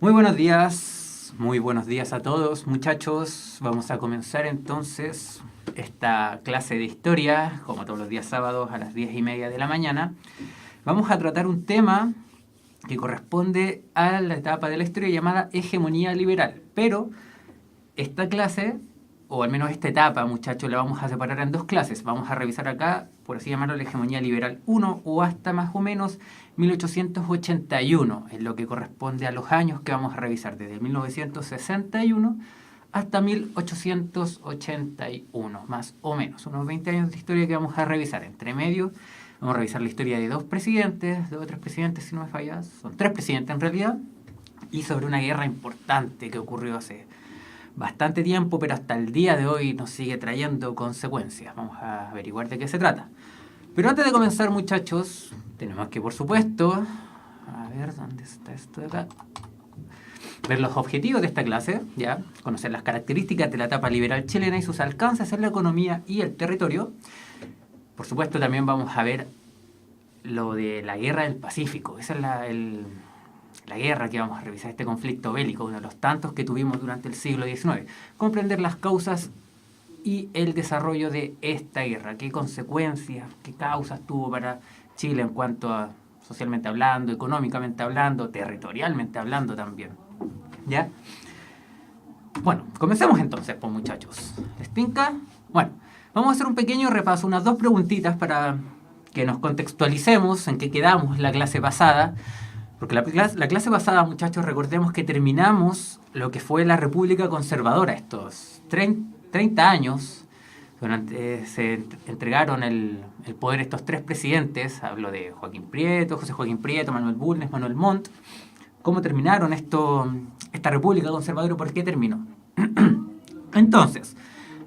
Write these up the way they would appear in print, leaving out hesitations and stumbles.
Muy buenos días a todos, muchachos. Vamos a comenzar entonces esta clase de historia, como todos los días sábados a las 10:30 de la mañana. Vamos a tratar un tema que corresponde a la etapa de la historia llamada hegemonía liberal. Pero esta clase, o al menos esta etapa, muchachos, la vamos a separar en dos clases. Vamos a revisar acá, por así llamarlo, la hegemonía liberal 1 o hasta más o menos 1881, en lo que corresponde a los años que vamos a revisar, desde 1961 hasta 1881, más o menos, unos 20 años de historia que vamos a revisar. Entre medio vamos a revisar la historia de dos presidentes, tres presidentes si no me fallas, son tres presidentes en realidad, y sobre una guerra importante que ocurrió hace bastante tiempo, pero hasta el día de hoy nos sigue trayendo consecuencias. Vamos a averiguar de qué se trata. Pero antes de comenzar, muchachos, tenemos que, por supuesto, a ver, ¿dónde está esto de acá? Ver los objetivos de esta clase, ya, conocer las características de la etapa liberal chilena y sus alcances en la economía y el territorio. Por supuesto, también vamos a ver lo de la guerra del Pacífico. Esa es la guerra que vamos a revisar, este conflicto bélico, uno de los tantos que tuvimos durante el siglo XIX. Comprender las causas y el desarrollo de esta guerra, qué consecuencias, qué causas tuvo para Chile en cuanto a socialmente hablando, económicamente hablando, territorialmente hablando también. ¿Ya? Bueno, comencemos entonces, pues muchachos. ¿Les tinca? Bueno, vamos a hacer un pequeño repaso, unas dos preguntitas para que nos contextualicemos en qué quedamos la clase pasada. Porque la clase pasada, muchachos, recordemos que terminamos lo que fue la República Conservadora, estos 30 años, durante, se entregaron el poder a estos tres presidentes, hablo de José Joaquín Prieto, Manuel Bulnes, Manuel Montt. ¿Cómo terminaron esta República Conservadora y por qué terminó? Entonces,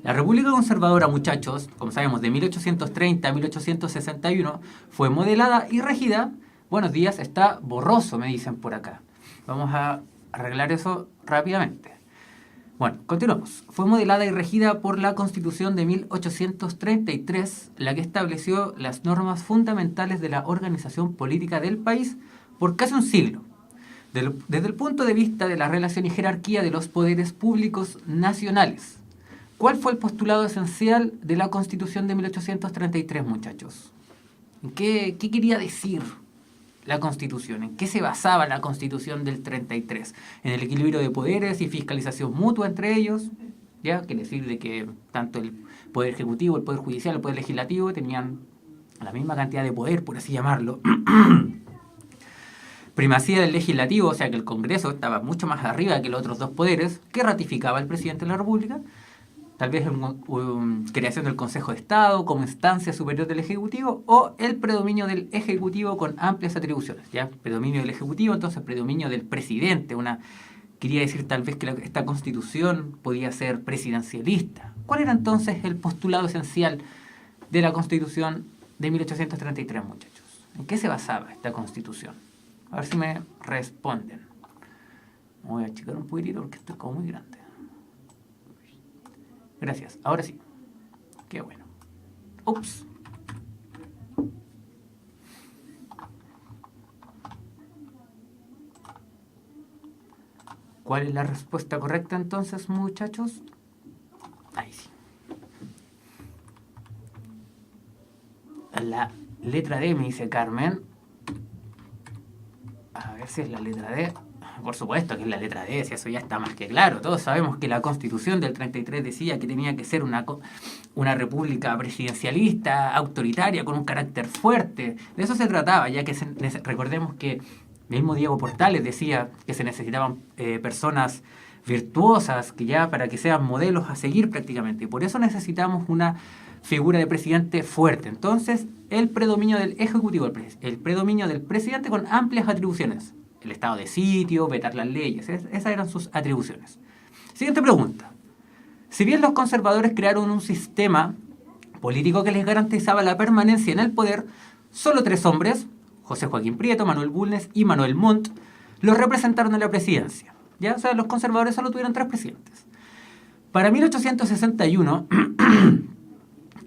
la República Conservadora, muchachos, como sabemos, de 1830 a 1861, fue modelada y regida. Buenos días, está borroso, me dicen por acá. Vamos a arreglar eso rápidamente. Bueno, continuamos. Fue modelada y regida por la Constitución de 1833, la que estableció las normas fundamentales de la organización política del país por casi un siglo, desde el punto de vista de la relación y jerarquía de los poderes públicos nacionales. ¿Cuál fue el postulado esencial de la Constitución de 1833, muchachos? ¿Qué quería decir la Constitución? ¿En qué se basaba la Constitución del 33? En el equilibrio de poderes y fiscalización mutua entre ellos. ¿Ya? Quiere decir de que tanto el Poder Ejecutivo, el Poder Judicial, el Poder Legislativo tenían la misma cantidad de poder, por así llamarlo. Primacía del Legislativo, o sea que el Congreso estaba mucho más arriba que los otros dos poderes, que ratificaba el Presidente de la República. Tal vez creación del Consejo de Estado como instancia superior del Ejecutivo, o el predominio del Ejecutivo con amplias atribuciones. ¿Ya? Predominio del Ejecutivo, entonces predominio del Presidente. Quería decir tal vez que esta Constitución podía ser presidencialista. ¿Cuál era entonces el postulado esencial de la Constitución de 1833, muchachos? ¿En qué se basaba esta Constitución? A ver si me responden. Voy a achicar un poquitito porque esto es como muy grande. Gracias, ahora sí. Qué bueno. Ups. ¿Cuál es la respuesta correcta entonces, muchachos? Ahí sí. La letra D, me dice Carmen. A ver si es la letra D. Por supuesto que es la letra D, si eso ya está más que claro. Todos sabemos que la Constitución del 33 decía que tenía que ser una república presidencialista, autoritaria, con un carácter fuerte. De eso se trataba, ya que recordemos que el mismo Diego Portales decía que se necesitaban personas virtuosas, que ya para que sean modelos a seguir prácticamente. Y por eso necesitamos una figura de presidente fuerte. Entonces, el predominio del Ejecutivo, el predominio del presidente con amplias atribuciones. El estado de sitio, vetar las leyes, esas eran sus atribuciones. Siguiente pregunta. Si bien los conservadores crearon un sistema político que les garantizaba la permanencia en el poder, solo tres hombres, José Joaquín Prieto, Manuel Bulnes y Manuel Montt, los representaron en la presidencia. ¿Ya? O sea, los conservadores solo tuvieron tres presidentes. Para 1861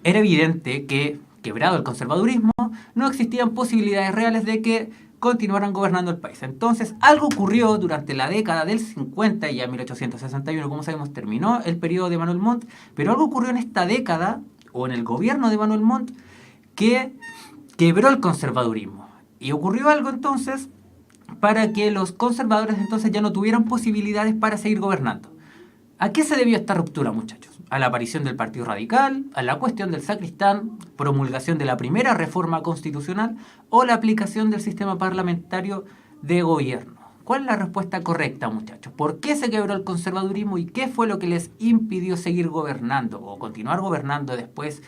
era evidente que, quebrado el conservadurismo, no existían posibilidades reales de que continuaran gobernando el país. Entonces, algo ocurrió durante la década del 50, y ya 1861, como sabemos, terminó el periodo de Manuel Montt, pero algo ocurrió en esta década, o en el gobierno de Manuel Montt, que quebró el conservadurismo. Y ocurrió algo entonces para que los conservadores entonces ya no tuvieran posibilidades para seguir gobernando. ¿A qué se debió esta ruptura, muchachos? A la aparición del Partido Radical, a la cuestión del sacristán, promulgación de la primera reforma constitucional o la aplicación del sistema parlamentario de gobierno. ¿Cuál es la respuesta correcta, muchachos? ¿Por qué se quebró el conservadurismo y qué fue lo que les impidió seguir gobernando o continuar gobernando después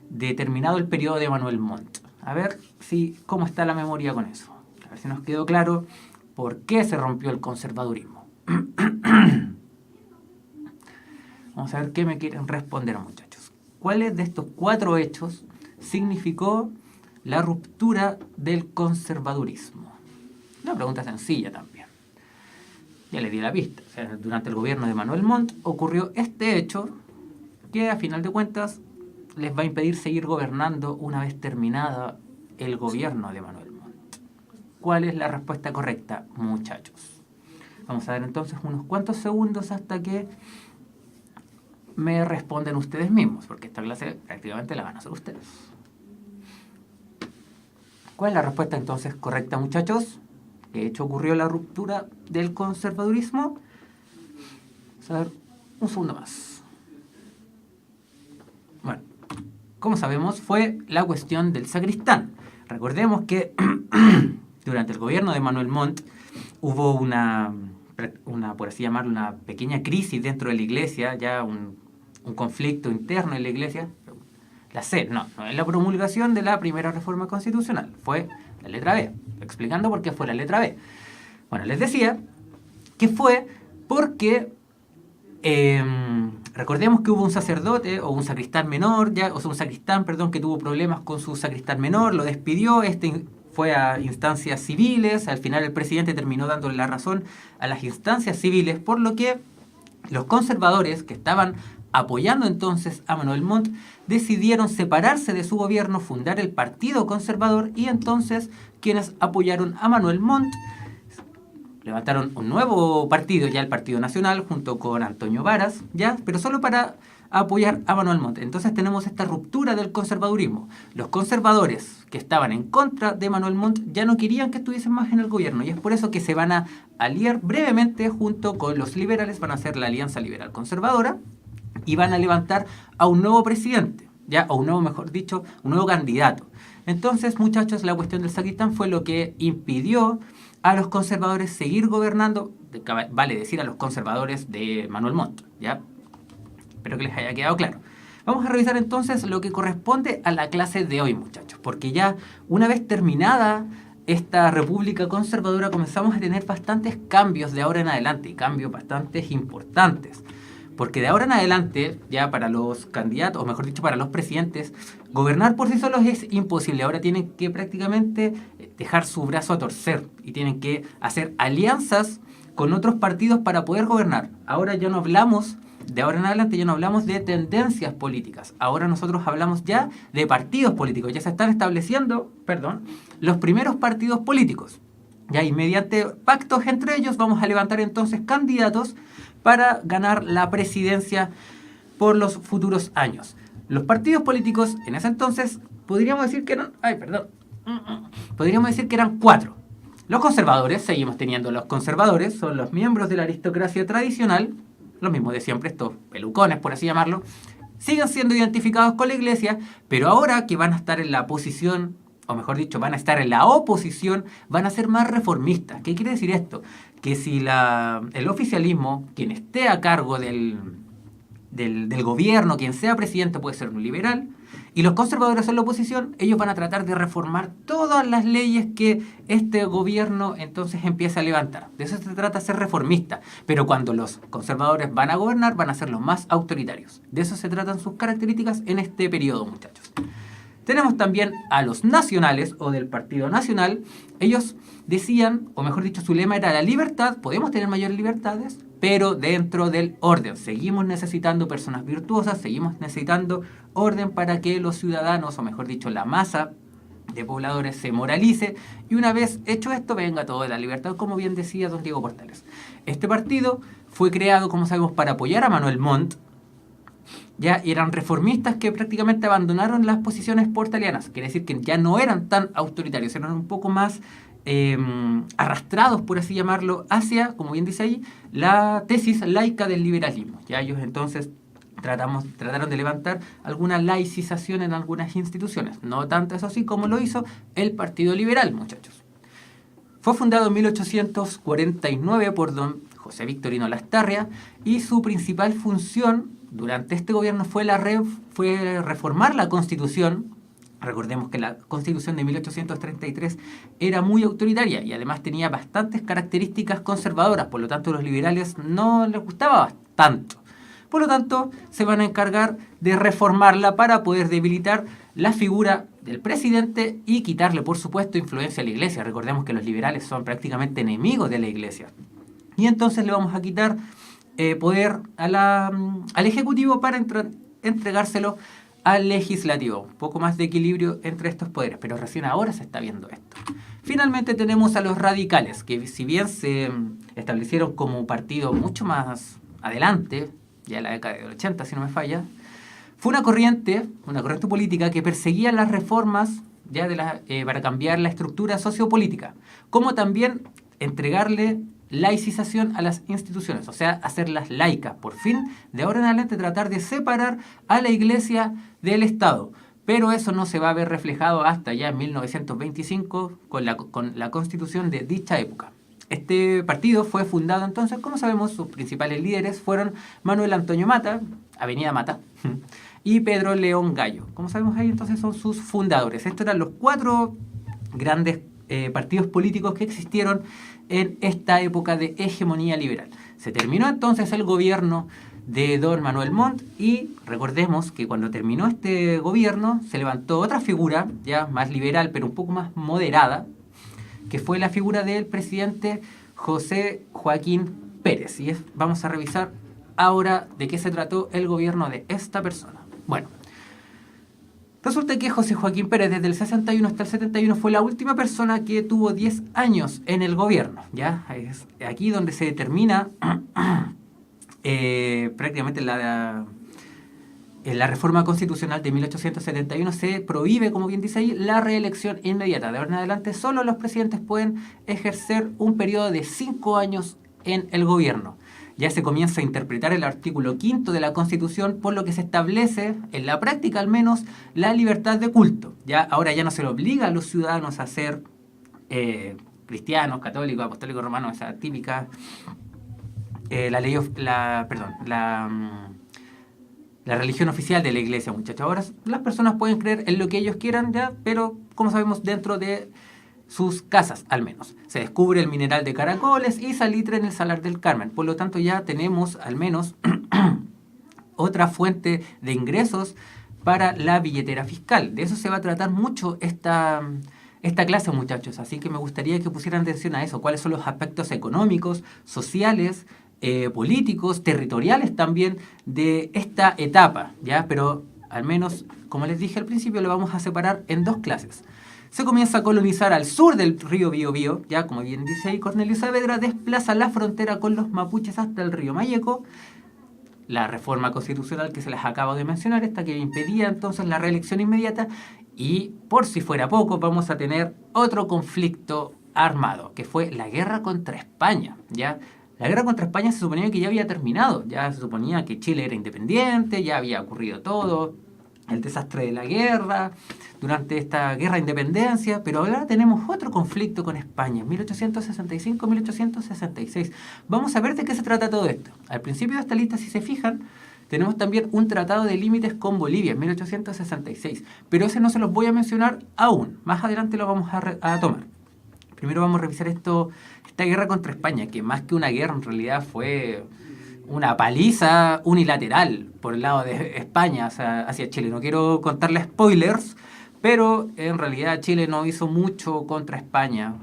de terminado el periodo de Manuel Montt? A ver cómo está la memoria con eso. A ver si nos quedó claro por qué se rompió el conservadurismo. Vamos a ver qué me quieren responder, muchachos. ¿Cuáles de estos 4 hechos significó la ruptura del conservadurismo? Una pregunta sencilla también. Ya les di la pista. O sea, durante el gobierno de Manuel Montt ocurrió este hecho que, a final de cuentas, les va a impedir seguir gobernando una vez terminada el gobierno de Manuel Montt. ¿Cuál es la respuesta correcta, muchachos? Vamos a ver entonces unos cuantos segundos hasta que me responden ustedes mismos, porque esta clase prácticamente la van a hacer ustedes. ¿Cuál es la respuesta entonces correcta, muchachos? ¿Qué hecho ocurrió la ruptura del conservadurismo? Vamos a ver un segundo más. Bueno, como sabemos, fue la cuestión del sacristán. Recordemos que durante el gobierno de Manuel Montt hubo una, por así llamarlo, una pequeña crisis dentro de la iglesia, ya un conflicto interno en la iglesia. No es la promulgación de la primera reforma constitucional, fue la letra B. Explicando por qué fue la letra B. Bueno, les decía que fue porque recordemos que hubo un sacerdote o un sacristán menor, un sacristán, que tuvo problemas con su sacristán menor, lo despidió, fue a instancias civiles, al final el presidente terminó dándole la razón a las instancias civiles, por lo que los conservadores que estaban apoyando entonces a Manuel Montt decidieron separarse de su gobierno, fundar el Partido Conservador, y entonces quienes apoyaron a Manuel Montt levantaron un nuevo partido, ya el Partido Nacional, junto con Antonio Varas, pero solo para apoyar a Manuel Montt. Entonces tenemos esta ruptura del conservadurismo. Los conservadores que estaban en contra de Manuel Montt ya no querían que estuviesen más en el gobierno, y es por eso que se van a aliar brevemente junto con los liberales, van a hacer la Alianza Liberal Conservadora, y van a levantar a un nuevo presidente, o un nuevo candidato. Entonces, muchachos, la cuestión del sacristán fue lo que impidió a los conservadores seguir gobernando, vale decir a los conservadores de Manuel Montt, ¿ya? Espero que les haya quedado claro. Vamos a revisar entonces lo que corresponde a la clase de hoy, muchachos, porque ya una vez terminada esta república conservadora comenzamos a tener bastantes cambios de ahora en adelante, y cambios bastante importantes. Porque de ahora en adelante, ya para los candidatos, o mejor dicho, para los presidentes, gobernar por sí solos es imposible. Ahora tienen que prácticamente dejar su brazo a torcer y tienen que hacer alianzas con otros partidos para poder gobernar. Ahora ya no hablamos, de ahora en adelante ya no hablamos de tendencias políticas. Ahora nosotros hablamos ya de partidos políticos. Ya se están estableciendo, los primeros partidos políticos. Y mediante pactos entre ellos vamos a levantar entonces candidatos para ganar la presidencia por los futuros años. Los partidos políticos en ese entonces podríamos decir que eran 4. Los conservadores, seguimos teniendo los conservadores, son los miembros de la aristocracia tradicional, los mismos de siempre, estos pelucones, por así llamarlo, siguen siendo identificados con la iglesia, pero ahora que van a estar en la posición, o mejor dicho, van a estar en la oposición, van a ser más reformistas. ¿Qué quiere decir esto? Que si el oficialismo, quien esté a cargo del gobierno, quien sea presidente, puede ser un liberal, y los conservadores son la oposición, ellos van a tratar de reformar todas las leyes que este gobierno entonces empieza a levantar. De eso se trata, ser reformista. Pero cuando los conservadores van a gobernar, van a ser los más autoritarios. De eso se tratan sus características en este periodo, muchachos. Tenemos también a los nacionales, o del Partido Nacional. Ellos decían, o mejor dicho, su lema era la libertad. Podemos tener mayores libertades, pero dentro del orden. Seguimos necesitando personas virtuosas, seguimos necesitando orden para que los ciudadanos, o mejor dicho, la masa, de pobladores se moralice y una vez hecho esto venga toda la libertad, como bien decía don Diego Portales. Este partido fue creado, como sabemos, para apoyar a Manuel Montt, ya eran reformistas que prácticamente abandonaron las posiciones portalianas, quiere decir que ya no eran tan autoritarios, eran un poco más arrastrados, por así llamarlo, hacia, como bien dice ahí, la tesis laica del liberalismo. Ya ellos entonces trataron de levantar alguna laicización en algunas instituciones, no tanto eso así como lo hizo el Partido Liberal, muchachos. Fue fundado en 1849 por don José Victorino Lastarria y su principal función durante este gobierno fue reformar la Constitución. Recordemos que la Constitución de 1833 era muy autoritaria y además tenía bastantes características conservadoras, por lo tanto a los liberales no les gustaba tanto. Por lo tanto, se van a encargar de reformarla para poder debilitar la figura del presidente y quitarle, por supuesto, influencia a la Iglesia. Recordemos que los liberales son prácticamente enemigos de la Iglesia. Y entonces le vamos a quitar poder al Ejecutivo para entregárselo al Legislativo. Un poco más de equilibrio entre estos poderes, pero recién ahora se está viendo esto. Finalmente tenemos a los radicales, que si bien se establecieron como partido mucho más adelante, ya en la década del 80, si no me falla, fue una corriente política que perseguía las reformas ya para cambiar la estructura sociopolítica, como también entregarle laicización a las instituciones, o sea, hacerlas laicas. Por fin, de ahora en adelante, tratar de separar a la Iglesia del Estado. Pero eso no se va a ver reflejado hasta ya en 1925 con la Constitución de dicha época. Este partido fue fundado entonces, como sabemos, sus principales líderes fueron Manuel Antonio Mata, Avenida Mata, y Pedro León Gallo. Como sabemos ahí entonces son sus fundadores. Estos eran los 4 grandes partidos políticos que existieron en esta época de hegemonía liberal. Se terminó entonces el gobierno de don Manuel Montt y recordemos que cuando terminó este gobierno se levantó otra figura ya más liberal pero un poco más moderada, que fue la figura del presidente José Joaquín Pérez. Y vamos a revisar ahora de qué se trató el gobierno de esta persona. Bueno, resulta que José Joaquín Pérez desde el 61 hasta el 71 fue la última persona que tuvo 10 años en el gobierno. ¿Ya? Es aquí donde se determina prácticamente en la reforma constitucional de 1871 se prohíbe, como bien dice ahí, la reelección inmediata. De ahora en adelante solo los presidentes pueden ejercer un periodo de 5 años en el gobierno. Ya se comienza a interpretar el artículo 5 de la Constitución, por lo que se establece, en la práctica al menos, la libertad de culto. Ya ahora ya no se le obliga a los ciudadanos a ser cristianos, católicos, apostólicos, romanos, esa típica la religión oficial de la Iglesia, muchachos. Ahora las personas pueden creer en lo que ellos quieran, ya, pero como sabemos, dentro de sus casas, al menos. Se descubre el mineral de caracoles y salitre en el Salar del Carmen. Por lo tanto, ya tenemos al menos otra fuente de ingresos para la billetera fiscal. De eso se va a tratar mucho esta clase, muchachos. Así que me gustaría que pusieran atención a eso. ¿Cuáles son los aspectos económicos, sociales, políticos, territoriales también de esta etapa? ¿Ya? Pero al menos, como les dije al principio, lo vamos a separar en 2 clases. Se comienza a colonizar al sur del río Biobío, ya como bien dice ahí Cornelio Saavedra, desplaza la frontera con los mapuches hasta el río Mayeco. La reforma constitucional que se les acabo de mencionar, esta que impedía entonces la reelección inmediata, y por si fuera poco vamos a tener otro conflicto armado, que fue la guerra contra España, ¿ya? La guerra contra España se suponía que ya había terminado, ya se suponía que Chile era independiente, ya había ocurrido todo, el desastre de la guerra, durante esta guerra de independencia, pero ahora tenemos otro conflicto con España, 1865-1866. Vamos a ver de qué se trata todo esto. Al principio de esta lista, si se fijan, tenemos también un tratado de límites con Bolivia en 1866, pero ese no se los voy a mencionar aún, más adelante lo vamos a tomar. Primero vamos a revisar esta guerra contra España, que más que una guerra en realidad fue una paliza unilateral por el lado de España hacia Chile. No quiero contarles spoilers, pero en realidad Chile no hizo mucho contra España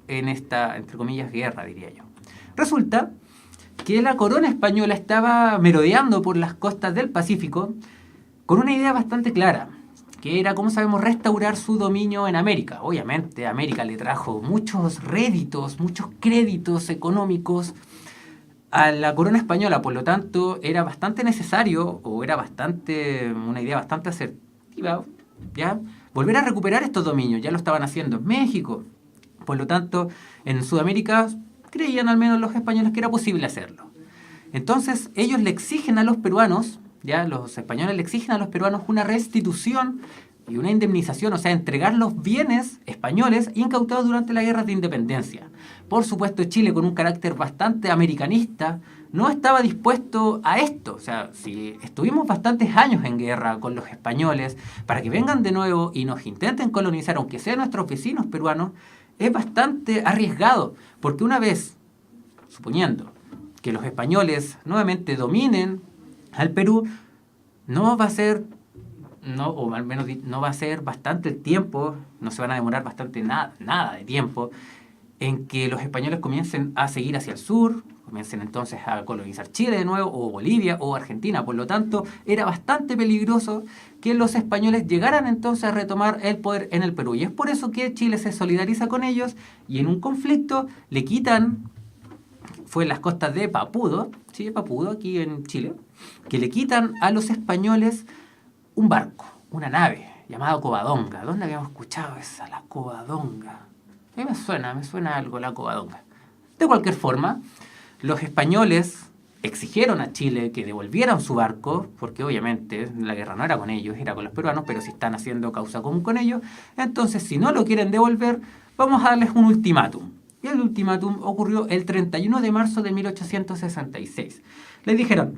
en esta, entre comillas, guerra, diría yo. Resulta que la corona española estaba merodeando por las costas del Pacífico con una idea bastante clara, que era, como sabemos, restaurar su dominio en América. Obviamente, América le trajo muchos réditos, muchos créditos económicos a la corona española, por lo tanto, era bastante necesario, o era una idea bastante asertiva, ¿ya? Volver a recuperar estos dominios. Ya lo estaban haciendo en México. Por lo tanto, en Sudamérica creían al menos los españoles que era posible hacerlo. Entonces, ellos le exigen a los peruanos, ya los españoles le exigen a los peruanos una restitución y una indemnización, o sea, entregar los bienes españoles incautados durante la guerra de independencia. Por supuesto, Chile, con un carácter bastante americanista, no estaba dispuesto a esto. O sea, si estuvimos bastantes años en guerra con los españoles, para que vengan de nuevo y nos intenten colonizar, aunque sean nuestros vecinos peruanos, es bastante arriesgado, porque una vez, suponiendo que los españoles nuevamente dominen al Perú, no va a ser, o al menos no va a ser bastante el tiempo, no se van a demorar bastante nada de tiempo, en que los españoles comiencen a seguir hacia el sur, comiencen entonces a colonizar Chile de nuevo, o Bolivia, o Argentina. Por lo tanto, era bastante peligroso que los españoles llegaran entonces a retomar el poder en el Perú. Y es por eso que Chile se solidariza con ellos, y en un conflicto le quitan, fue en las costas de Papudo, ¿sí? Papudo, aquí en Chile, que le quitan a los españoles un barco, una nave, llamada Covadonga. ¿Dónde habíamos escuchado esa, la Covadonga? A mí me suena algo la Covadonga. De cualquier forma, los españoles exigieron a Chile que devolvieran su barco, porque obviamente la guerra no era con ellos, era con los peruanos, pero si están haciendo causa común con ellos, entonces si no lo quieren devolver, vamos a darles un ultimátum. Y el ultimátum ocurrió el 31 de marzo de 1866. Les dijeron,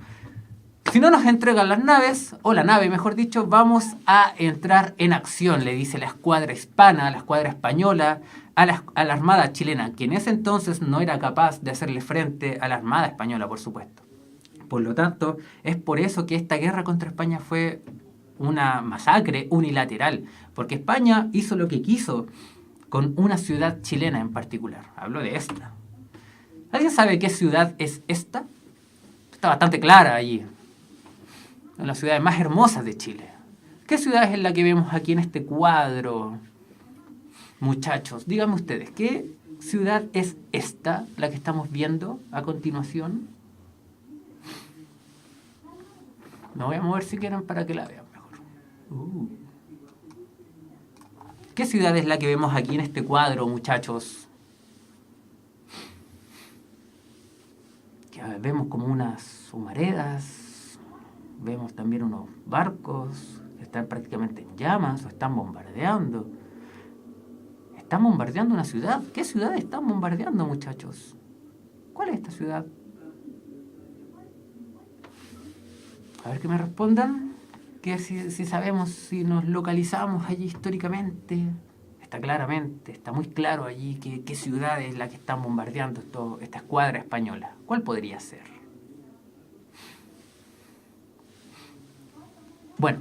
si no nos entregan las naves, o la nave mejor dicho, vamos a entrar en acción, le dice la escuadra hispana, la escuadra española, a la Armada chilena, que en ese entonces no era capaz de hacerle frente a la Armada española, por supuesto. Por lo tanto, es por eso que esta guerra contra España fue una masacre unilateral, porque España hizo lo que quiso con una ciudad chilena en particular. Hablo de esta. ¿Alguien sabe qué ciudad es esta? Está bastante clara allí. Una de las ciudades más hermosas de Chile. ¿Qué ciudad es la que vemos aquí en este cuadro? Muchachos, díganme ustedes, ¿qué ciudad es esta, la que estamos viendo a continuación? Me voy a mover si quieren para que la vean mejor. ¿Qué ciudad es la que vemos aquí en este cuadro, muchachos? Que vemos como unas humaredas, vemos también unos barcos que están prácticamente en llamas o están bombardeando. ¿Están bombardeando una ciudad? ¿Qué ciudad están bombardeando, muchachos? ¿Cuál es esta ciudad? A ver que me respondan. Que si sabemos, si nos localizamos allí históricamente, está muy claro allí qué ciudad es la que están bombardeando esta escuadra española. ¿Cuál podría ser? Bueno,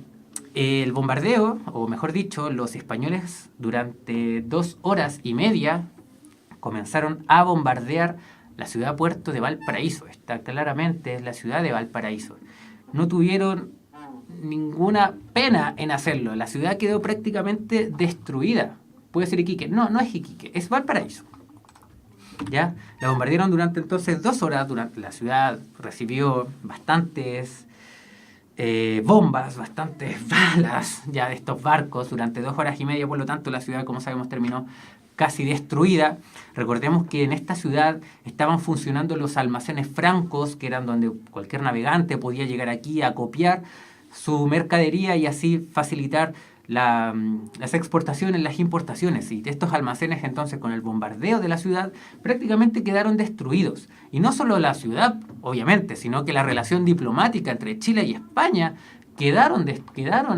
el bombardeo, o mejor dicho, los españoles durante 2 horas y media comenzaron a bombardear la ciudad-puerto de Valparaíso. Está claramente, es la ciudad de Valparaíso. No tuvieron ninguna pena en hacerlo. La ciudad quedó prácticamente destruida. Puede ser Iquique. No, no es Iquique, es Valparaíso. ¿Ya? La bombardearon durante entonces 2 horas. La ciudad recibió bastantes bombas, bastantes balas ya de estos barcos durante 2 horas y media. Por lo tanto, la ciudad, como sabemos, terminó casi destruida. Recordemos que en esta ciudad estaban funcionando los almacenes francos, que eran donde cualquier navegante podía llegar aquí a copiar su mercadería y así facilitar las exportaciones, las importaciones. Y estos almacenes entonces, con el bombardeo de la ciudad, prácticamente quedaron destruidos. Y no solo la ciudad, obviamente, sino que la relación diplomática entre Chile y España quedaron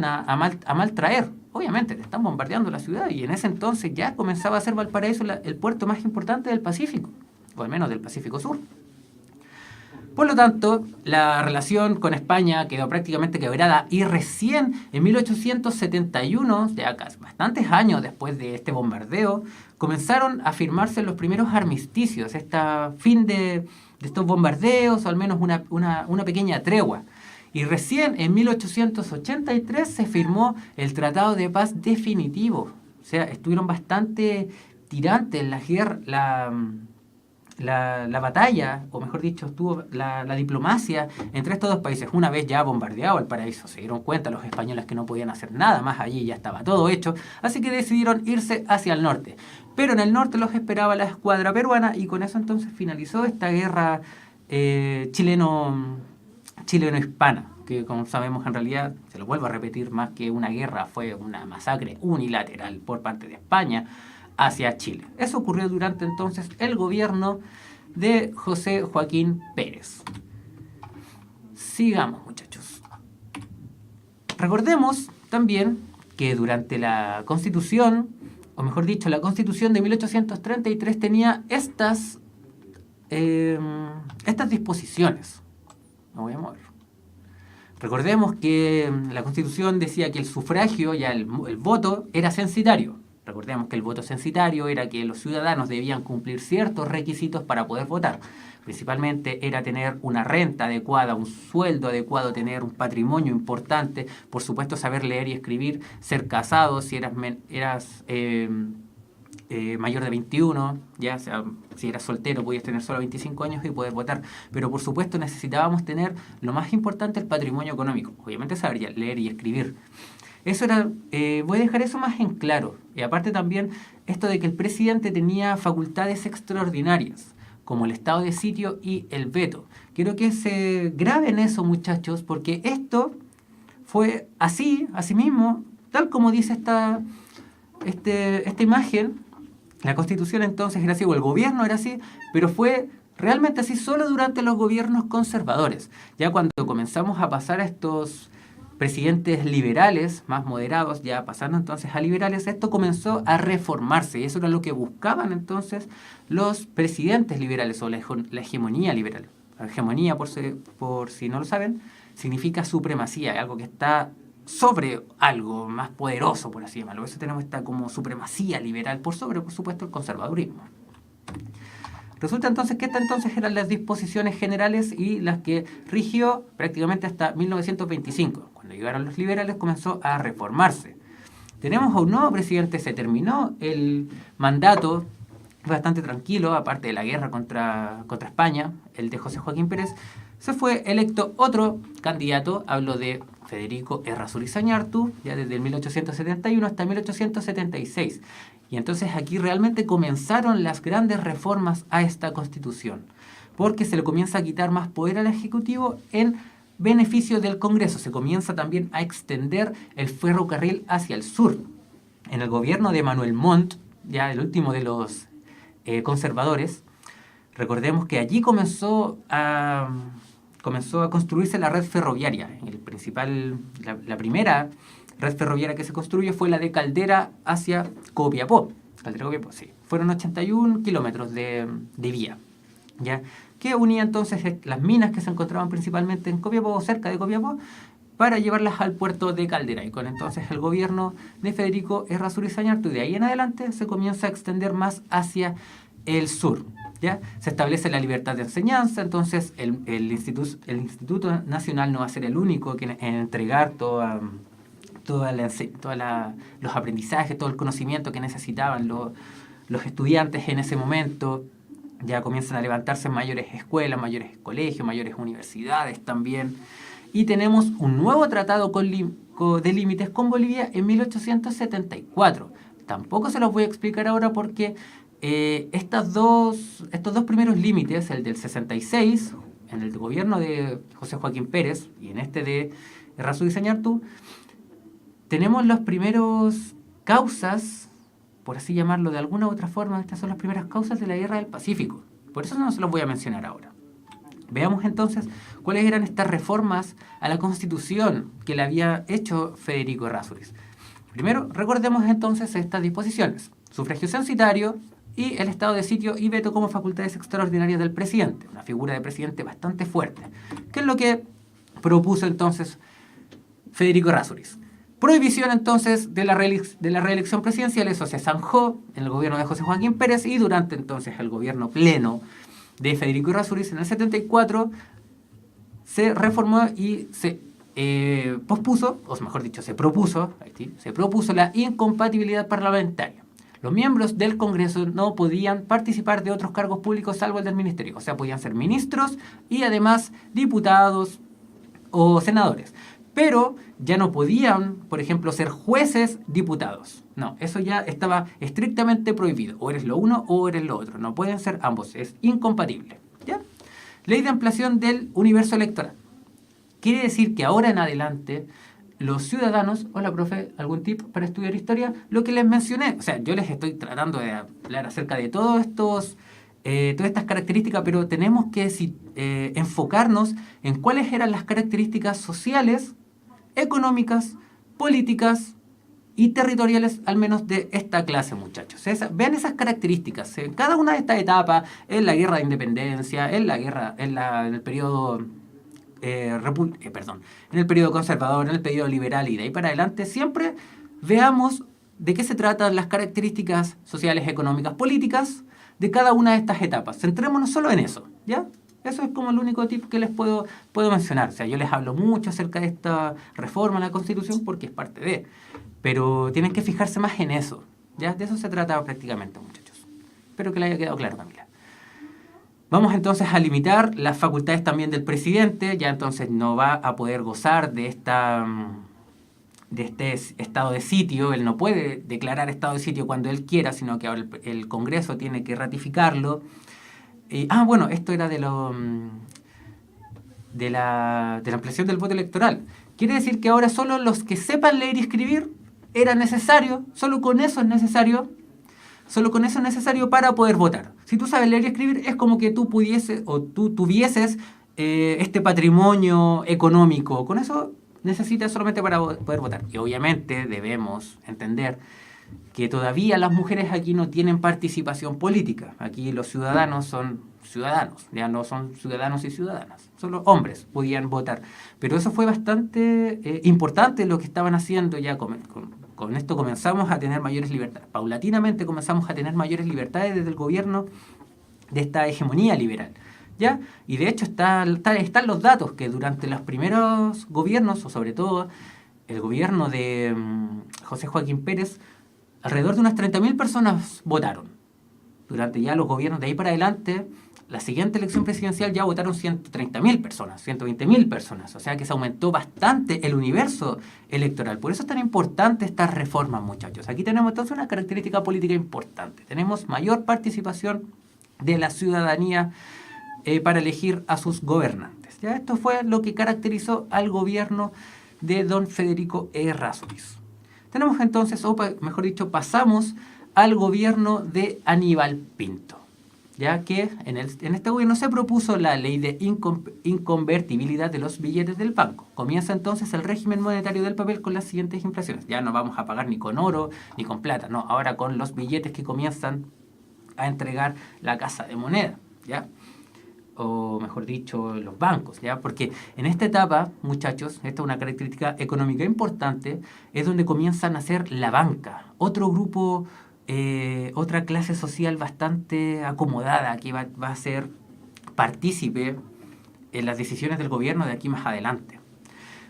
a mal traer. Obviamente, te están bombardeando la ciudad, y en ese entonces ya comenzaba a ser Valparaíso el puerto más importante del Pacífico, o al menos del Pacífico Sur. Por lo tanto, la relación con España quedó prácticamente quebrada, y recién en 1871, ya casi bastantes años después de este bombardeo, comenzaron a firmarse los primeros armisticios, fin de estos bombardeos, o al menos una pequeña tregua. Y recién en 1883 se firmó el Tratado de Paz definitivo. O sea, estuvieron bastante tirantes en la batalla, o mejor dicho, estuvo la diplomacia entre estos dos países. Una vez ya bombardeado el paraíso, se dieron cuenta los españoles que no podían hacer nada más allí, ya estaba todo hecho, así que decidieron irse hacia el norte. Pero en el norte los esperaba la escuadra peruana y con eso entonces finalizó esta guerra chileno-hispana, que como sabemos en realidad, se lo vuelvo a repetir, más que una guerra, fue una masacre unilateral por parte de España hacia Chile. Eso ocurrió durante entonces el gobierno de José Joaquín Pérez. Sigamos, muchachos. Recordemos también que durante la Constitución, o mejor dicho, la Constitución de 1833 tenía estas disposiciones. Me voy a mover. Recordemos que la Constitución decía que el sufragio, ya el voto, era censitario. Recordemos que el voto censitario era que los ciudadanos debían cumplir ciertos requisitos para poder votar. Principalmente era tener una renta adecuada, un sueldo adecuado, tener un patrimonio importante, por supuesto saber leer y escribir, ser casado si eras mayor de 21, ya, o sea, si eras soltero podías tener solo 25 años y poder votar. Pero por supuesto necesitábamos tener lo más importante, el patrimonio económico. Obviamente saber leer y escribir. Eso era, voy a dejar eso más en claro. Y aparte también esto de que el presidente tenía facultades extraordinarias, como el estado de sitio y el veto. Quiero que se graben eso, muchachos, porque esto fue así mismo, tal como dice esta imagen. La Constitución entonces era así, o el gobierno era así, pero fue realmente así solo durante los gobiernos conservadores. Ya cuando comenzamos a pasar a estos presidentes liberales, más moderados, ya pasando entonces a liberales, esto comenzó a reformarse y eso era lo que buscaban entonces los presidentes liberales o la hegemonía liberal. La hegemonía, por si no lo saben, significa supremacía, algo que está sobre algo más poderoso, por así llamarlo. Por eso tenemos esta como supremacía liberal por sobre, por supuesto, el conservadurismo. Resulta entonces que estas entonces eran las disposiciones generales y las que rigió prácticamente hasta 1925. Cuando llegaron los liberales comenzó a reformarse. Tenemos a un nuevo presidente, se terminó el mandato bastante tranquilo, aparte de la guerra contra España, el de José Joaquín Pérez. Se fue electo otro candidato, hablo de Federico Errázuriz Zañartu, ya desde el 1871 hasta 1876. Y entonces aquí realmente comenzaron las grandes reformas a esta Constitución, porque se le comienza a quitar más poder al Ejecutivo en beneficio del Congreso. Se comienza también a extender el ferrocarril hacia el sur. En el gobierno de Manuel Montt, ya el último de los conservadores, recordemos que allí comenzó a construirse la red ferroviaria. La primera red ferroviaria que se construyó fue la de Caldera hacia Copiapó. Sí. Fueron 81 kilómetros de vía, ¿ya? Que unía entonces las minas que se encontraban principalmente en Copiapó o cerca de Copiapó para llevarlas al puerto de Caldera. Y con entonces el gobierno de Federico Errázuriz Zañartu, de ahí en adelante se comienza a extender más hacia el sur. ¿Ya? Se establece la libertad de enseñanza, entonces el Instituto Nacional no va a ser el único que en entregar los aprendizajes, todo el conocimiento que necesitaban los estudiantes en ese momento. Ya comienzan a levantarse mayores escuelas, mayores colegios, mayores universidades también. Y tenemos un nuevo tratado de límites con Bolivia en 1874. Tampoco se los voy a explicar ahora porque estos dos primeros límites, el del 66, en el gobierno de José Joaquín Pérez y en este de Errázuriz Zañartu, tenemos las primeras causas, por así llamarlo de alguna u otra forma, estas son las primeras causas de la Guerra del Pacífico. Por eso no se los voy a mencionar ahora. Veamos entonces cuáles eran estas reformas a la Constitución que le había hecho Federico Errázuriz. Primero, recordemos entonces estas disposiciones. Sufragio censitario y el estado de sitio y veto como facultades extraordinarias del presidente. Una figura de presidente bastante fuerte. ¿Qué es lo que propuso entonces Federico Errázuriz? Prohibición entonces de la reelección presidencial. Eso se zanjó en el gobierno de José Joaquín Pérez y durante entonces el gobierno pleno de Federico Errázuriz en el 74 se reformó y se pospuso, o mejor dicho, se propuso la incompatibilidad parlamentaria. Los miembros del Congreso no podían participar de otros cargos públicos salvo el del ministerio. O sea, podían ser ministros y además diputados o senadores. Pero ya no podían, por ejemplo, ser jueces diputados. No, eso ya estaba estrictamente prohibido. O eres lo uno o eres lo otro. No pueden ser ambos. Es incompatible. ¿Ya? Ley de ampliación del universo electoral. Quiere decir que ahora en adelante los ciudadanos, hola profe, ¿algún tip para estudiar historia? Lo que les mencioné, o sea, yo les estoy tratando de hablar acerca de todas estas características, pero tenemos que enfocarnos en cuáles eran las características sociales, económicas, políticas y territoriales, al menos de esta clase, muchachos. Vean esas características en cada una de estas etapas, en la guerra de independencia, en el periodo en el periodo conservador, en el periodo liberal y de ahí para adelante, siempre veamos de qué se tratan las características sociales, económicas, políticas de cada una de estas etapas. Centrémonos solo en eso, ¿ya? Eso es como el único tip que les puedo mencionar. O sea, yo les hablo mucho acerca de esta reforma a la Constitución porque es parte de, pero tienen que fijarse más en eso, ¿ya? De eso se trata prácticamente, muchachos. Espero que les haya quedado claro, Camila. Vamos entonces a limitar las facultades también del presidente, ya entonces no va a poder gozar de este estado de sitio, él no puede declarar estado de sitio cuando él quiera, sino que ahora el Congreso tiene que ratificarlo. Bueno, esto era de la ampliación del voto electoral. Quiere decir que ahora solo los que sepan leer y escribir era necesario, solo con eso es necesario para poder votar. Si tú sabes leer y escribir, es como que tú pudieses o tú tuvieses este patrimonio económico. Con eso necesitas solamente para poder votar. Y obviamente debemos entender que todavía las mujeres aquí no tienen participación política. Aquí los ciudadanos son ciudadanos, ya no son ciudadanos y ciudadanas. Solo hombres podían votar. Pero eso fue bastante importante lo que estaban haciendo ya con esto comenzamos a tener mayores libertades. Paulatinamente comenzamos a tener mayores libertades desde el gobierno de esta hegemonía liberal, ¿ya? Y de hecho están los datos que durante los primeros gobiernos, o sobre todo el gobierno de José Joaquín Pérez, alrededor de unas 30.000 personas votaron. Durante ya los gobiernos de ahí para adelante, la siguiente elección presidencial ya votaron 130.000 personas, 120.000 personas. O sea que se aumentó bastante el universo electoral. Por eso es tan importante estas reformas, muchachos. Aquí tenemos entonces una característica política importante. Tenemos mayor participación de la ciudadanía para elegir a sus gobernantes. ¿Ya? Esto fue lo que caracterizó al gobierno de don Federico Errázuriz. Tenemos entonces, o mejor dicho, pasamos al gobierno de Aníbal Pinto, ya que en este gobierno se propuso la ley de inconvertibilidad de los billetes del banco. Comienza entonces el régimen monetario del papel con las siguientes inflaciones. Ya no vamos a pagar ni con oro ni con plata, no, ahora con los billetes que comienzan a entregar la Casa de Moneda, ¿ya? O mejor dicho, los bancos, ¿ya? Porque en esta etapa, muchachos, esta es una característica económica importante, es donde comienzan a ser la banca, otro grupo, otra clase social bastante acomodada que va a ser partícipe en las decisiones del gobierno de aquí más adelante.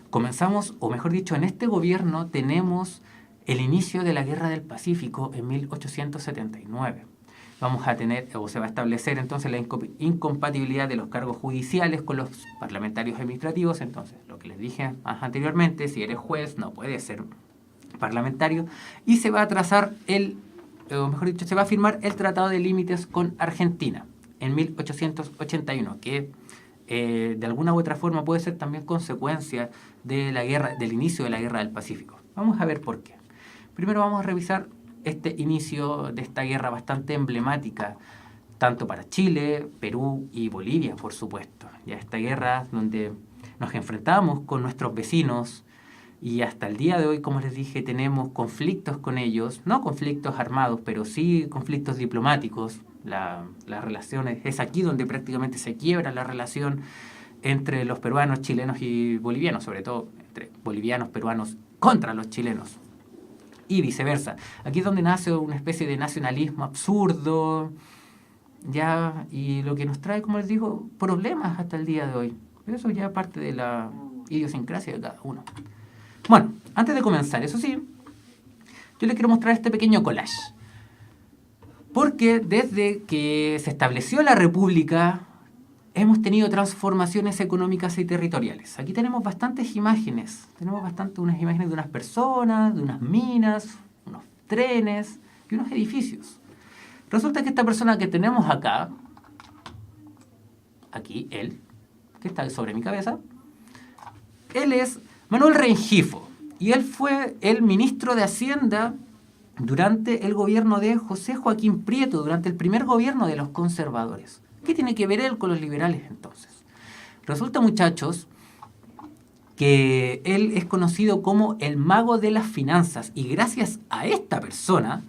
Comenzamos, o mejor dicho, en este gobierno tenemos el inicio de la Guerra del Pacífico en 1879. Vamos a tener, o se va a establecer entonces la incompatibilidad de los cargos judiciales con los parlamentarios administrativos. Entonces, lo que les dije anteriormente, si eres juez, no puedes ser parlamentario. Y se va a trazar o mejor dicho, se va a firmar el Tratado de Límites con Argentina en 1881, que de alguna u otra forma puede ser también consecuencia de la guerra, del inicio de la Guerra del Pacífico. Vamos a ver por qué. Primero vamos a revisar este inicio de esta guerra bastante emblemática, tanto para Chile, Perú y Bolivia, por supuesto. Ya esta guerra donde nos enfrentamos con nuestros vecinos y hasta el día de hoy, como les dije, tenemos conflictos con ellos, no conflictos armados, pero sí conflictos diplomáticos. Las relaciones, es aquí donde prácticamente se quiebra la relación entre los peruanos, chilenos y bolivianos, sobre todo entre bolivianos, peruanos contra los chilenos. Y viceversa. Aquí es donde nace una especie de nacionalismo absurdo, ya, y lo que nos trae, como les digo, problemas hasta el día de hoy. Pero eso ya parte de la idiosincrasia de cada uno. Bueno, antes de comenzar, eso sí, yo les quiero mostrar este pequeño collage. Porque desde que se estableció la República, hemos tenido transformaciones económicas y territoriales. Aquí tenemos bastantes imágenes. Tenemos unas imágenes de unas personas, de unas minas, unos trenes y unos edificios. Resulta que esta persona que tenemos acá, aquí, él, que está sobre mi cabeza, él es Manuel Rengifo. Y él fue el ministro de Hacienda durante el gobierno de José Joaquín Prieto, durante el primer gobierno de los conservadores. ¿Qué tiene que ver él con los liberales entonces? Resulta, muchachos, que él es conocido como el mago de las finanzas y gracias a esta persona,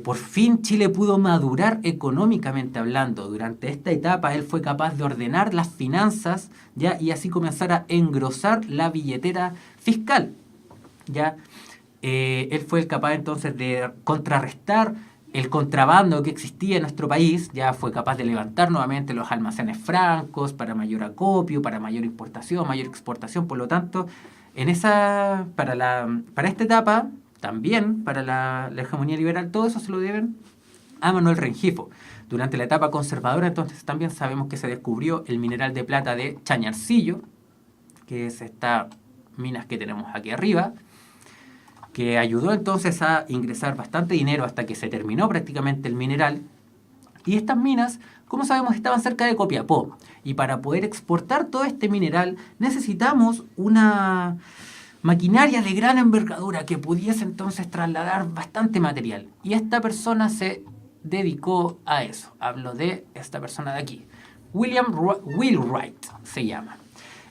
por fin Chile pudo madurar económicamente hablando. Durante esta etapa él fue capaz de ordenar las finanzas, ¿ya? Y así comenzar a engrosar la billetera fiscal, ¿ya? Él fue capaz entonces de contrarrestar el contrabando que existía en nuestro país, ya fue capaz de levantar nuevamente los almacenes francos para mayor acopio, para mayor importación, mayor exportación. Por lo tanto, para esta etapa, también para la hegemonía liberal, todo eso se lo deben a Manuel Rengifo. Durante la etapa conservadora, entonces, también sabemos que se descubrió el mineral de plata de Chañarcillo, que es esta minas que tenemos aquí arriba, que ayudó entonces a ingresar bastante dinero hasta que se terminó prácticamente el mineral. Y estas minas, como sabemos, estaban cerca de Copiapó. Y para poder exportar todo este mineral necesitamos una maquinaria de gran envergadura que pudiese entonces trasladar bastante material. Y esta persona se dedicó a eso. Hablo de esta persona de aquí. William Wheelwright se llama.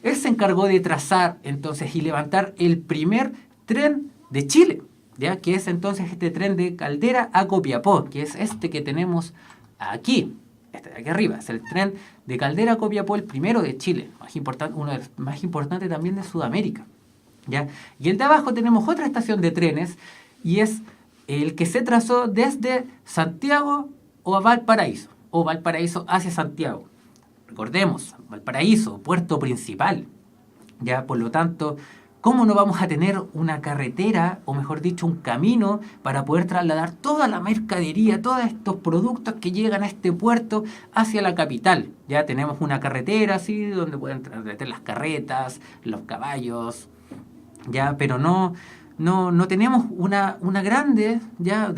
Él se encargó de trazar entonces y levantar el primer tren de Chile, ¿ya? Que es entonces este tren de Caldera a Copiapó, que es este que tenemos aquí, este de aquí arriba, es el tren de Caldera a Copiapó, el primero de Chile, uno de los más importantes también de Sudamérica, ¿ya? Y el de abajo tenemos otra estación de trenes, y es el que se trazó desde Santiago o Valparaíso hacia Santiago. Recordemos, Valparaíso, puerto principal, ¿ya? Por lo tanto, ¿cómo no vamos a tener una carretera, o mejor dicho, un camino para poder trasladar toda la mercadería, todos estos productos que llegan a este puerto hacia la capital? Ya tenemos una carretera así donde pueden meter las carretas, los caballos, ya, pero no tenemos una grande, ya,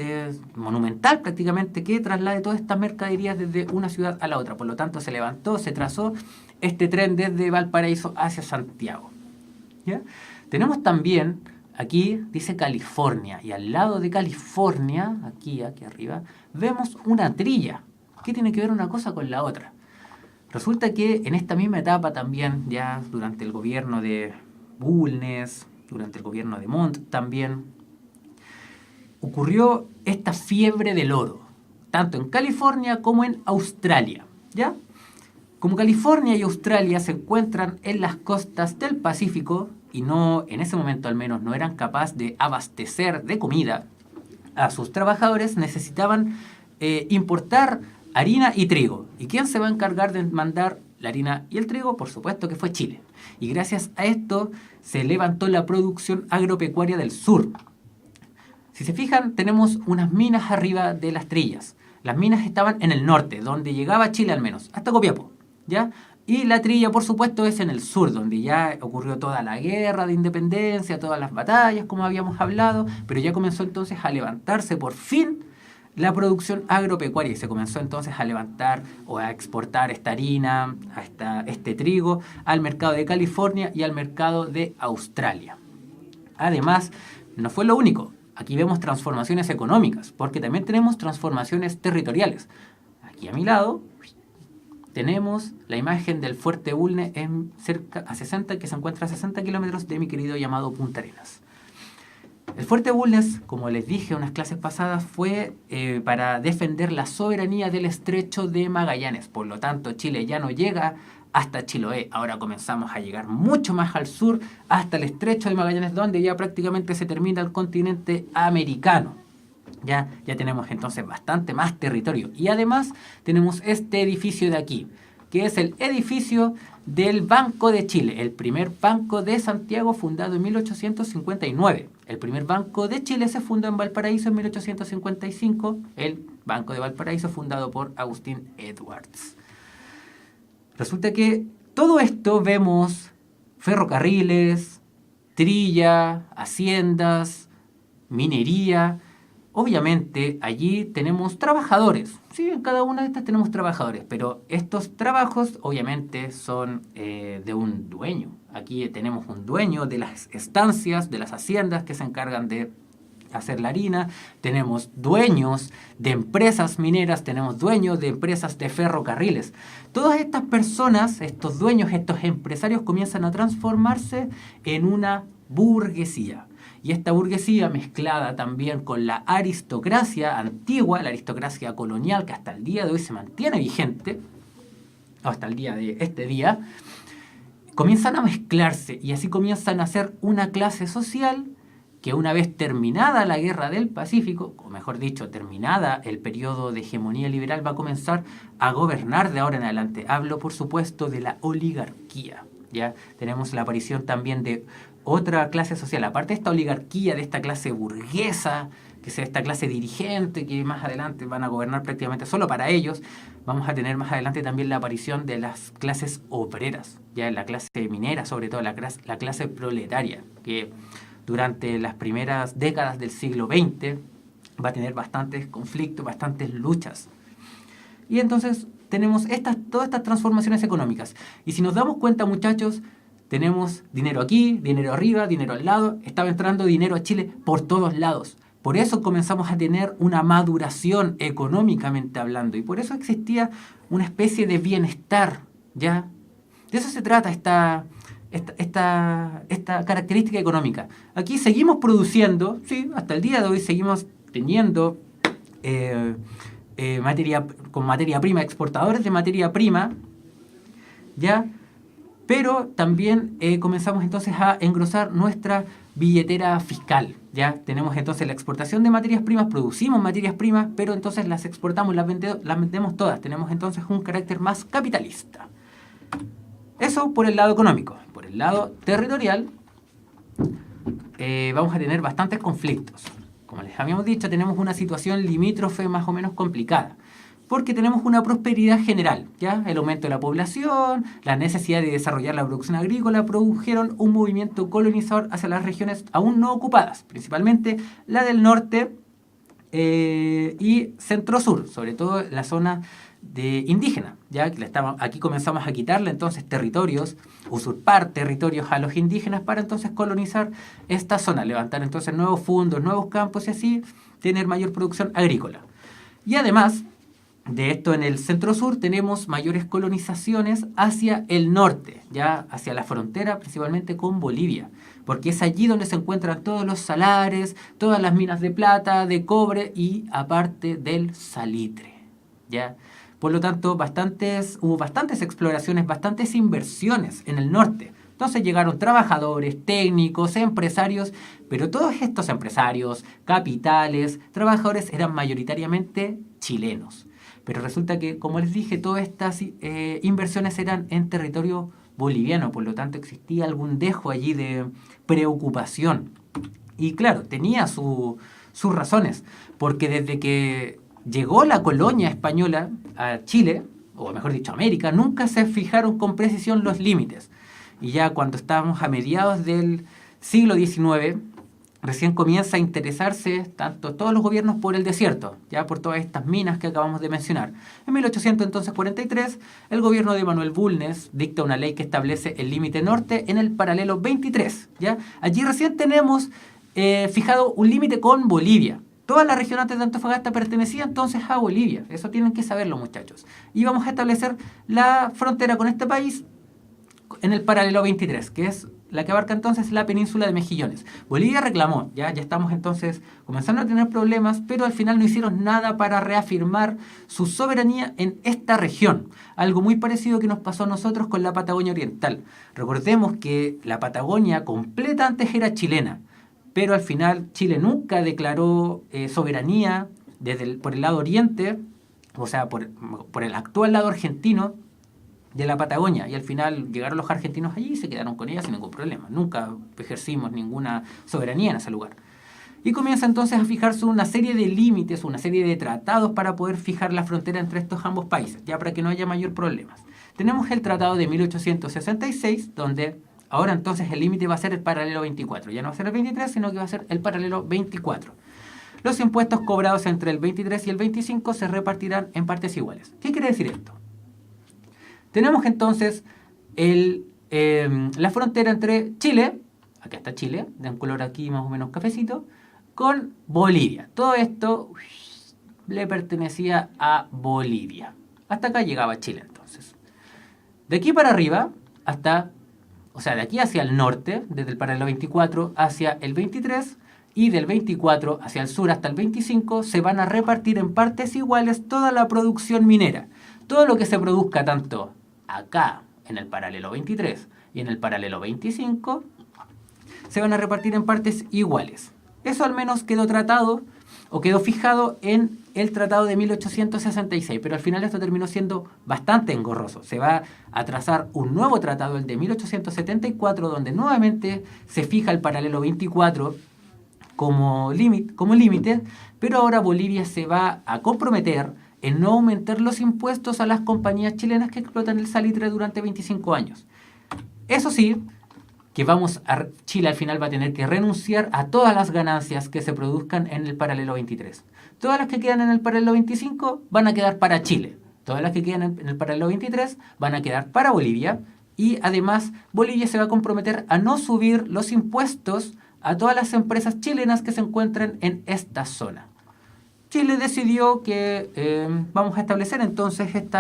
monumental prácticamente, que traslade todas estas mercaderías desde una ciudad a la otra. Por lo tanto, se trazó este tren desde Valparaíso hacia Santiago, ¿ya? Tenemos también, aquí dice California, y al lado de California, aquí arriba, vemos una trilla. ¿Qué tiene que ver una cosa con la otra? Resulta que en esta misma etapa también, ya durante el gobierno de Bulnes, durante el gobierno de Montt también, ocurrió esta fiebre del oro, tanto en California como en Australia, ¿ya? Como California y Australia se encuentran en las costas del Pacífico, y no, en ese momento al menos, no eran capaces de abastecer de comida a sus trabajadores, necesitaban importar harina y trigo. ¿Y quién se va a encargar de mandar la harina y el trigo? Por supuesto que fue Chile. Y gracias a esto se levantó la producción agropecuaria del sur. Si se fijan, tenemos unas minas arriba de las trillas. Las minas estaban en el norte, donde llegaba Chile al menos, hasta Copiapó, ¿ya? Y la trilla, por supuesto, es en el sur, donde ya ocurrió toda la guerra de independencia, todas las batallas, como habíamos hablado, pero ya comenzó entonces a levantarse por fin la producción agropecuaria y se comenzó entonces a levantar o a exportar esta harina, este trigo al mercado de California y al mercado de Australia. Además, no fue lo único. Aquí vemos transformaciones económicas, porque también tenemos transformaciones territoriales. Aquí a mi lado tenemos la imagen del Fuerte Bulnes que se encuentra a 60 kilómetros de mi querido llamado Punta Arenas. El Fuerte Bulnes, como les dije en unas clases pasadas, fue para defender la soberanía del Estrecho de Magallanes. Por lo tanto, Chile ya no llega hasta Chiloé. Ahora comenzamos a llegar mucho más al sur, hasta el Estrecho de Magallanes, donde ya prácticamente se termina el continente americano. Ya tenemos entonces bastante más territorio. Y además tenemos este edificio de aquí. que es el edificio del Banco de Chile, el primer banco de Santiago fundado en 1859. El primer banco de Chile se fundó en Valparaíso en 1855, el Banco de Valparaíso fundado por Agustín Edwards. Resulta que todo esto vemos ferrocarriles, trilla, haciendas, minería. Obviamente allí tenemos trabajadores, sí, en cada una de estas tenemos trabajadores, pero estos trabajos obviamente son de un dueño. Aquí tenemos un dueño de las estancias, de las haciendas que se encargan de hacer la harina, tenemos dueños de empresas mineras, tenemos dueños de empresas de ferrocarriles. Todas estas personas, estos dueños, estos empresarios comienzan a transformarse en una burguesía. Y esta burguesía mezclada también con la aristocracia antigua, la aristocracia colonial que hasta el día de hoy se mantiene vigente, hasta el día de este día, comienzan a mezclarse y así comienzan a ser una clase social que una vez terminada la Guerra del Pacífico, o mejor dicho, terminada el periodo de hegemonía liberal, va a comenzar a gobernar de ahora en adelante. Hablo, por supuesto, de la oligarquía. ¿Ya? Tenemos la aparición también de otra clase social, aparte de esta oligarquía, de esta clase burguesa, que sea esta clase dirigente, que más adelante van a gobernar prácticamente solo para ellos. Vamos a tener más adelante también la aparición de las clases obreras, ya la clase minera, sobre todo la clase proletaria, que durante las primeras décadas del siglo XX va a tener bastantes conflictos, bastantes luchas. Y entonces tenemos todas estas transformaciones económicas. Y si nos damos cuenta, muchachos, tenemos dinero aquí, dinero arriba, dinero al lado. Estaba entrando dinero a Chile por todos lados. Por eso comenzamos a tener una maduración económicamente hablando. Y por eso existía una especie de bienestar, ¿ya? De eso se trata esta característica económica. Aquí seguimos produciendo, sí, hasta el día de hoy seguimos teniendo materia prima, exportadores de materia prima, ¿ya? Pero también comenzamos entonces a engrosar nuestra billetera fiscal, ¿ya? Tenemos entonces la exportación de materias primas, producimos materias primas, pero entonces las exportamos, las vendemos todas. Tenemos entonces un carácter más capitalista. Eso por el lado económico. Por el lado territorial vamos a tener bastantes conflictos. Como les habíamos dicho, tenemos una situación limítrofe más o menos complicada, porque tenemos una prosperidad general, ¿ya? El aumento de la población, la necesidad de desarrollar la producción agrícola produjeron un movimiento colonizador hacia las regiones aún no ocupadas, principalmente la del norte y centro-sur, sobre todo la zona de indígena, ¿ya? Aquí comenzamos a quitarle entonces territorios, usurpar territorios a los indígenas para entonces colonizar esta zona, levantar entonces nuevos fundos, nuevos campos y así tener mayor producción agrícola. Y además de esto, en el centro-sur tenemos mayores colonizaciones hacia el norte, ya hacia la frontera principalmente con Bolivia, porque es allí donde se encuentran todos los salares, todas las minas de plata, de cobre y aparte del salitre, ¿ya? Por lo tanto, hubo bastantes exploraciones, bastantes inversiones en el norte. Entonces llegaron trabajadores, técnicos, empresarios, pero todos estos empresarios, capitales, trabajadores eran mayoritariamente chilenos. Pero resulta que, como les dije, todas estas inversiones eran en territorio boliviano, por lo tanto existía algún dejo allí de preocupación. Y claro, tenía sus razones, porque desde que llegó la colonia española a Chile, o mejor dicho, a América, nunca se fijaron con precisión los límites. Y ya cuando estábamos a mediados del siglo XIX, recién comienza a interesarse todos los gobiernos por el desierto, ya por todas estas minas que acabamos de mencionar. En 1843, el gobierno de Manuel Bulnes dicta una ley que establece el límite norte en el paralelo 23. ¿Ya? Allí recién tenemos fijado un límite con Bolivia. Toda la región antes de Antofagasta pertenecía entonces a Bolivia. Eso tienen que saberlo, muchachos. Y vamos a establecer la frontera con este país en el paralelo 23, que es la que abarca entonces la península de Mejillones. Bolivia reclamó, ya estamos entonces comenzando a tener problemas, pero al final no hicieron nada para reafirmar su soberanía en esta región. Algo muy parecido que nos pasó a nosotros con la Patagonia Oriental. Recordemos que la Patagonia completa antes era chilena, pero al final Chile nunca declaró soberanía por el lado oriente, o sea, por el actual lado argentino, de la Patagonia, y al final llegaron los argentinos allí y se quedaron con ella sin ningún problema. Nunca ejercimos ninguna soberanía en ese lugar. Y comienza entonces a fijarse una serie de límites, una serie de tratados para poder fijar la frontera entre estos ambos países, ya para que no haya mayor problemas. Tenemos el tratado de 1866, donde ahora entonces el límite va a ser el paralelo 24. Ya no va a ser el 23, sino que va a ser el paralelo 24. Los impuestos cobrados entre el 23 y el 25 se repartirán en partes iguales. ¿Qué quiere decir esto? Tenemos entonces la frontera entre Chile, acá está Chile, de un color aquí más o menos cafecito, con Bolivia. Todo esto le pertenecía a Bolivia. Hasta acá llegaba Chile entonces. De aquí para arriba, de aquí hacia el norte, desde el paralelo 24 hacia el 23, y del 24 hacia el sur hasta el 25, se van a repartir en partes iguales toda la producción minera. Todo lo que se produzca tanto acá, en el paralelo 23 y en el paralelo 25, se van a repartir en partes iguales. Eso al menos quedó tratado o quedó fijado en el tratado de 1866, pero al final esto terminó siendo bastante engorroso. Se va a trazar un nuevo tratado, el de 1874, donde nuevamente se fija el paralelo 24 como límite, pero ahora Bolivia se va a comprometer en no aumentar los impuestos a las compañías chilenas que explotan el salitre durante 25 años. Eso sí, que Chile al final va a tener que renunciar a todas las ganancias que se produzcan en el paralelo 23. Todas las que quedan en el paralelo 25 van a quedar para Chile. Todas las que quedan en el paralelo 23 van a quedar para Bolivia. Y además Bolivia se va a comprometer a no subir los impuestos a todas las empresas chilenas que se encuentren en esta zona. Chile decidió que vamos a establecer entonces este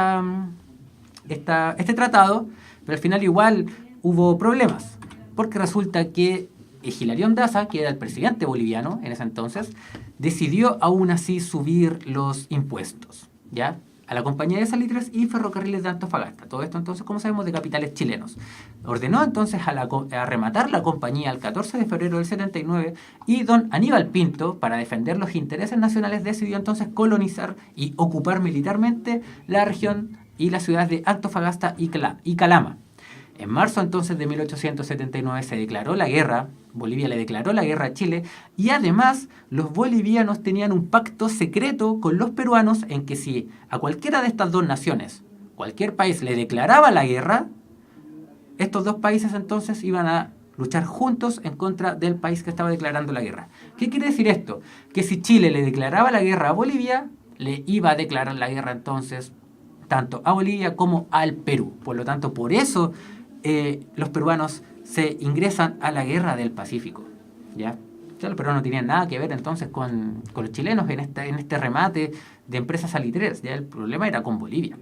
tratado, pero al final igual hubo problemas. Porque resulta que Hilarión Daza, que era el presidente boliviano en ese entonces, decidió aún así subir los impuestos, ¿ya?, a la compañía de salitres y ferrocarriles de Antofagasta. Todo esto entonces, como sabemos, de capitales chilenos. Ordenó entonces a rematar la compañía el 14 de febrero del 79 y don Aníbal Pinto, para defender los intereses nacionales, decidió entonces colonizar y ocupar militarmente la región y las ciudades de Antofagasta y Calama. En marzo entonces de 1879 se declaró la guerra, Bolivia le declaró la guerra a Chile, y además los bolivianos tenían un pacto secreto con los peruanos en que si a cualquiera de estas dos naciones, cualquier país le declaraba la guerra, estos dos países entonces iban a luchar juntos en contra del país que estaba declarando la guerra. ¿Qué quiere decir esto? Que si Chile le declaraba la guerra a Bolivia, le iba a declarar la guerra entonces tanto a Bolivia como al Perú. Por lo tanto, por eso los peruanos se ingresan a la guerra del Pacífico, ¿ya? O sea, los peruanos no tenían nada que ver entonces con los chilenos en este remate de empresas salitreras, ¿ya? El problema era con Bolivia.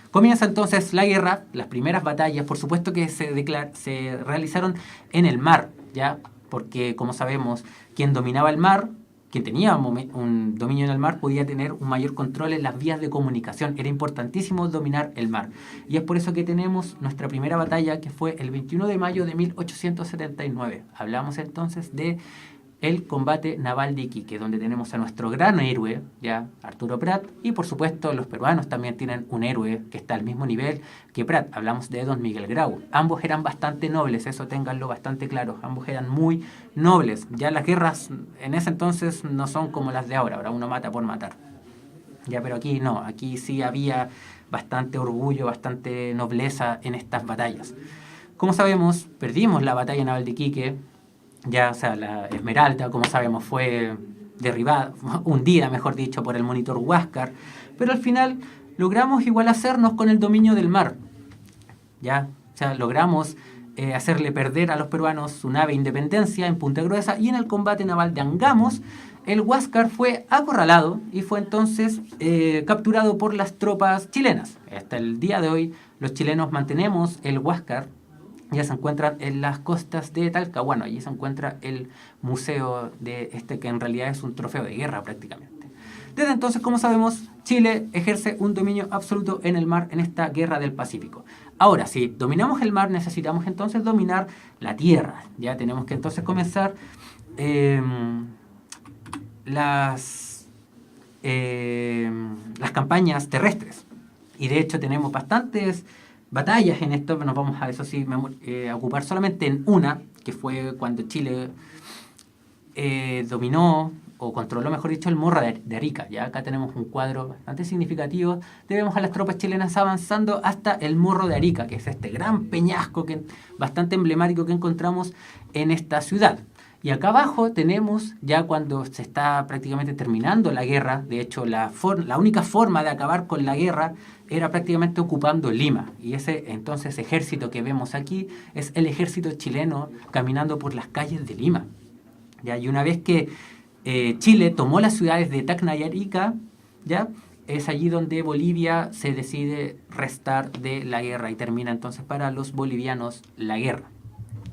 Comienza entonces la guerra, las primeras batallas, por supuesto que se realizaron en el mar, ¿ya? Porque, como sabemos, quien dominaba el mar, quien tenía un dominio en el mar, podía tener un mayor control en las vías de comunicación. Era importantísimo dominar el mar. Y es por eso que tenemos nuestra primera batalla, que fue el 21 de mayo de 1879. Hablamos entonces de el combate naval de Iquique, donde tenemos a nuestro gran héroe, ya, Arturo Prat, y por supuesto los peruanos también tienen un héroe que está al mismo nivel que Prat. Hablamos de don Miguel Grau. Ambos eran bastante nobles, eso ténganlo bastante claro, ambos eran muy nobles. Ya las guerras en ese entonces no son como las de ahora uno mata por matar. Ya, pero aquí no, aquí sí había bastante orgullo, bastante nobleza en estas batallas. Como sabemos, perdimos la batalla naval de Iquique. Ya, o sea, la Esmeralda, como sabemos, fue derribada, hundida, mejor dicho, por el monitor Huáscar, pero al final logramos igual hacernos con el dominio del mar, ya, o sea, logramos hacerle perder a los peruanos su nave Independencia en Punta Gruesa, y en el combate naval de Angamos, el Huáscar fue acorralado y fue entonces capturado por las tropas chilenas. Hasta el día de hoy, los chilenos mantenemos el Huáscar. Ya se encuentra en las costas de Talcahuano. Allí se encuentra el museo de que en realidad es un trofeo de guerra prácticamente. Desde entonces, como sabemos, Chile ejerce un dominio absoluto en el mar en esta guerra del Pacífico. Ahora, si dominamos el mar, necesitamos entonces dominar la tierra. Ya tenemos que entonces comenzar las campañas terrestres. Y de hecho tenemos bastantes batallas en esto, nos vamos a, eso sí, a ocupar solamente en una, que fue cuando Chile dominó o controló, mejor dicho, el Morro de Arica. Ya acá tenemos un cuadro bastante significativo. Vemos a las tropas chilenas avanzando hasta el Morro de Arica, que es este gran peñasco bastante emblemático que encontramos en esta ciudad. Y acá abajo tenemos, ya cuando se está prácticamente terminando la guerra, de hecho la única forma de acabar con la guerra era prácticamente ocupando Lima. Y ese entonces ejército que vemos aquí es el ejército chileno caminando por las calles de Lima. ¿Ya? Y una vez que Chile tomó las ciudades de Tacna y Arica, ¿ya? Es allí donde Bolivia se decide restar de la guerra y termina entonces para los bolivianos la guerra.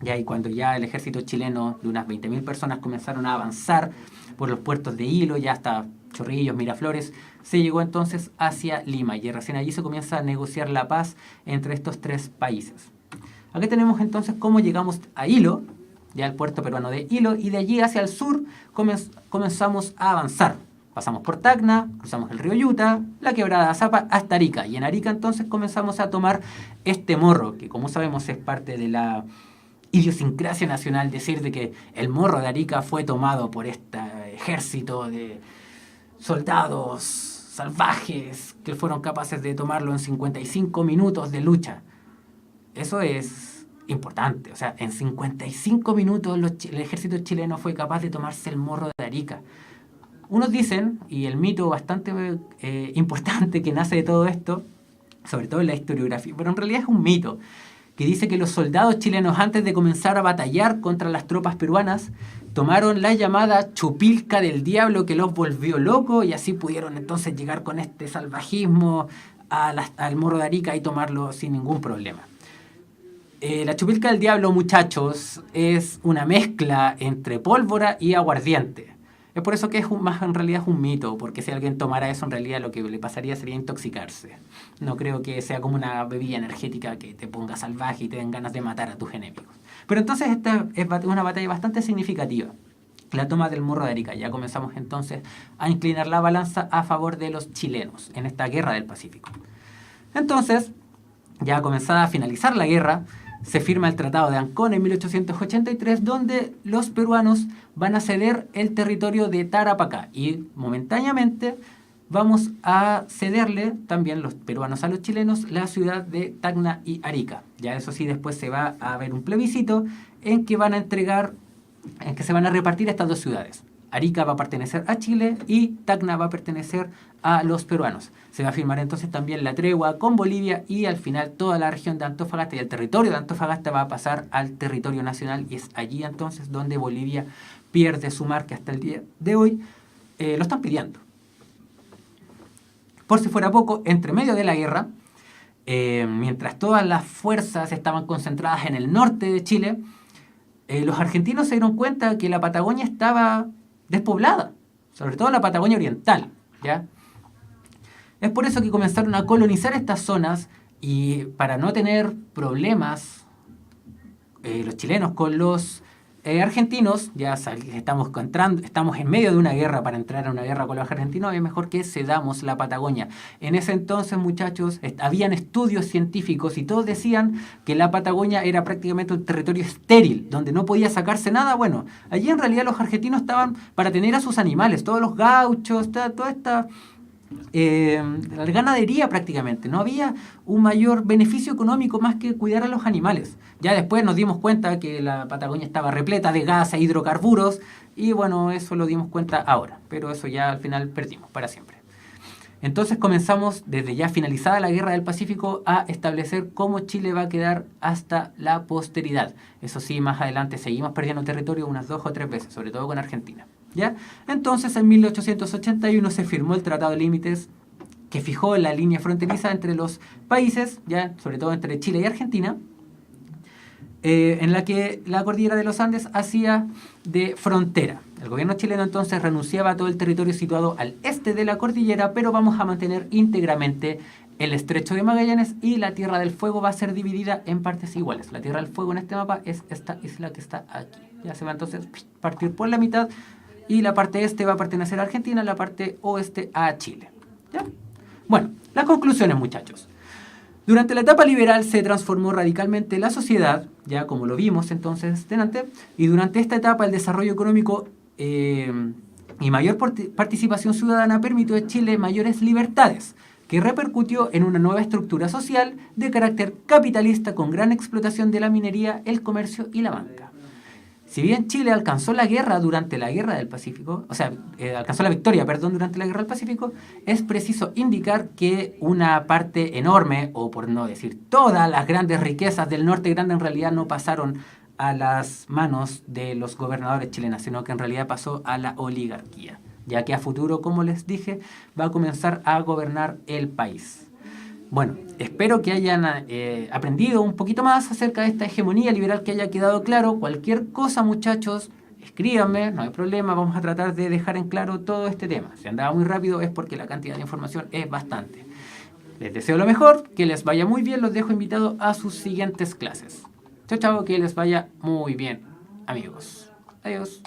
¿Ya? Y cuando ya el ejército chileno de unas 20.000 personas comenzaron a avanzar por los puertos de Hilo, ya hasta Chorrillos, Miraflores, se llegó entonces hacia Lima y recién allí se comienza a negociar la paz entre estos tres países. Aquí tenemos entonces cómo llegamos a Hilo, ya el puerto peruano de Hilo, y de allí hacia el sur comenzamos a avanzar. Pasamos por Tacna, cruzamos el río Yuta, la quebrada Zapa hasta Arica. Y en Arica entonces comenzamos a tomar este morro, que como sabemos es parte de la idiosincrasia nacional, decir de que el Morro de Arica fue tomado por este ejército de soldados salvajes que fueron capaces de tomarlo en 55 minutos de lucha. Eso es importante. O sea, en 55 minutos el ejército chileno fue capaz de tomarse el Morro de Arica. Unos dicen, y el mito bastante importante que nace de todo esto, sobre todo en la historiografía, pero en realidad es un mito, que dice que los soldados chilenos, antes de comenzar a batallar contra las tropas peruanas, tomaron la llamada chupilca del diablo que los volvió locos y así pudieron entonces llegar con este salvajismo al Morro de Arica y tomarlo sin ningún problema. La chupilca del diablo, muchachos, es una mezcla entre pólvora y aguardiente. Es por eso que en realidad es un mito, porque si alguien tomara eso, en realidad lo que le pasaría sería intoxicarse. No creo que sea como una bebida energética que te ponga salvaje y te den ganas de matar a tus enemigos. Pero entonces esta es una batalla bastante significativa, la toma del Morro de Arica. Ya comenzamos entonces a inclinar la balanza a favor de los chilenos en esta guerra del Pacífico. Entonces, ya comenzada a finalizar la guerra, se firma el Tratado de Ancón en 1883, donde los peruanos van a ceder el territorio de Tarapacá y momentáneamente vamos a cederle también los peruanos a los chilenos la ciudad de Tacna y Arica. Ya eso sí, después se va a ver un plebiscito en que se van a repartir estas dos ciudades. Arica va a pertenecer a Chile y Tacna va a pertenecer a los peruanos. Se va a firmar entonces también la tregua con Bolivia y al final toda la región de Antofagasta y el territorio de Antofagasta va a pasar al territorio nacional y es allí entonces donde Bolivia pierde su mar que hasta el día de hoy lo están pidiendo. Por si fuera poco, entre medio de la guerra, mientras todas las fuerzas estaban concentradas en el norte de Chile, los argentinos se dieron cuenta que la Patagonia estaba despoblada, sobre todo la Patagonia oriental, ¿ya? Es por eso que comenzaron a colonizar estas zonas y para no tener problemas los chilenos con los argentinos, ya estamos en medio de una guerra, para entrar a una guerra con los argentinos es mejor que cedamos la Patagonia. En ese entonces, muchachos, habían estudios científicos y todos decían que la Patagonia era prácticamente un territorio estéril, donde no podía sacarse nada. Bueno, allí en realidad los argentinos estaban para tener a sus animales, todos los gauchos, toda esta la ganadería prácticamente. No había un mayor beneficio económico más que cuidar a los animales. Ya después nos dimos cuenta que la Patagonia estaba repleta de gas e hidrocarburos y bueno, eso lo dimos cuenta ahora, pero eso ya al final perdimos para siempre. Entonces comenzamos desde ya finalizada la Guerra del Pacífico a establecer cómo Chile va a quedar hasta la posteridad. Eso sí, más adelante seguimos perdiendo territorio unas 2 o 3 veces, sobre todo con Argentina. ¿Ya? Entonces, en 1881 se firmó el Tratado de Límites que fijó la línea fronteriza entre los países, ya sobre todo entre Chile y Argentina, en la que la cordillera de los Andes hacía de frontera. El gobierno chileno entonces renunciaba a todo el territorio situado al este de la cordillera, pero vamos a mantener íntegramente el estrecho de Magallanes y la Tierra del Fuego va a ser dividida en partes iguales. La Tierra del Fuego en este mapa es esta isla que está aquí. Ya se va entonces a partir por la mitad y la parte este va a pertenecer a Argentina, la parte oeste a Chile. ¿Ya? Bueno, las conclusiones, muchachos. Durante la etapa liberal se transformó radicalmente la sociedad, ya como lo vimos entonces delante, y durante esta etapa el desarrollo económico y mayor participación ciudadana permitió a Chile mayores libertades, que repercutió en una nueva estructura social de carácter capitalista con gran explotación de la minería, el comercio y la banca. Si bien Chile alcanzó la guerra durante la Guerra del Pacífico, alcanzó la victoria, durante la Guerra del Pacífico, es preciso indicar que una parte enorme, o por no decir todas las grandes riquezas del norte grande en realidad no pasaron a las manos de los gobernadores chilenos, sino que en realidad pasó a la oligarquía, ya que a futuro, como les dije, va a comenzar a gobernar el país. Bueno, espero que hayan aprendido un poquito más acerca de esta hegemonía liberal, que haya quedado claro. Cualquier cosa, muchachos, escríbanme, no hay problema, vamos a tratar de dejar en claro todo este tema. Si andaba muy rápido es porque la cantidad de información es bastante. Les deseo lo mejor, que les vaya muy bien, los dejo invitados a sus siguientes clases. Chao, chao, que les vaya muy bien, amigos. Adiós.